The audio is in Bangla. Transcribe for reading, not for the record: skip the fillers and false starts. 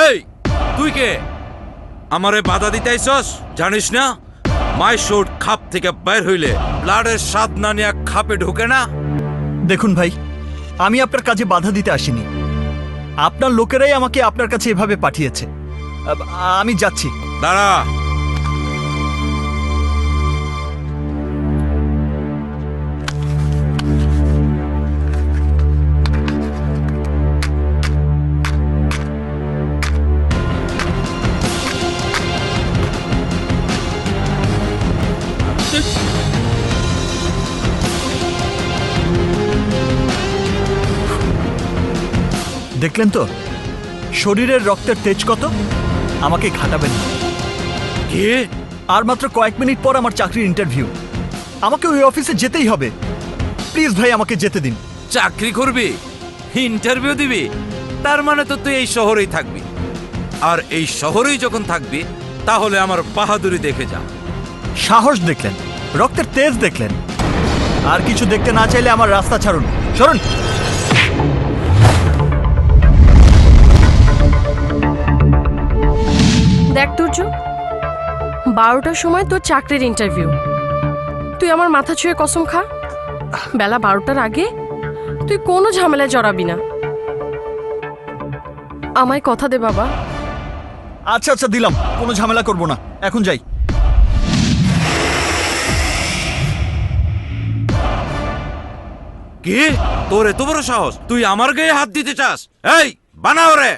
এই তুই কে আমারে বাধা দিতে আইছস? জানিস না মাই শুট খাপ থেকে বের হইলে ব্লাডের স্বাদ না নিয়ে খাপে ঢোকে না। দেখুন ভাই, আমি আপনার কাজে বাধা দিতে আসিনি। আপনার লোকেরাই আমাকে আপনার কাছে এভাবে পাঠিয়েছে। আমি যাচ্ছি। দাঁড়া। দেখলেন তো শরীরের রক্তের তেজ কত। আমাকে ঘাটাবেন না। কি? আর মাত্র কয়েক মিনিট পর আমার চাকরির ইন্টারভিউ। আমাকে ওই অফিসে যেতেই হবে। প্লিজ ভাই, আমাকে যেতে দিন। চাকরি করবি, ইন্টারভিউ দিবি, তার মানে তো তুই এই শহরেই থাকবি। আর এই শহরেই যখন থাকবি তাহলে আমার বাহাদুরি দেখে যা। সাহস দেখলেন, রক্তের তেজ দেখলেন, আর কিছু দেখতে না চাইলে আমার রাস্তা ছাড়ুন। সরুন। দেখ তুর্য, 12টার সময় তোর চাকরির ইন্টারভিউ। তুই আমার মাথা ছুঁয়ে কসম খা, বেলা 12টার আগে তুই কোনো ঝামেলায় জড়াবি না। আমায় কথা দে বাবা। আচ্ছা আচ্ছা, দিলাম, কোনো ঝামেলা করব না। এখন যাই। কি? তোর এত বড় সাহস, তুই আমার গায়ে হাত দিতে চাস? এই বানাও রে।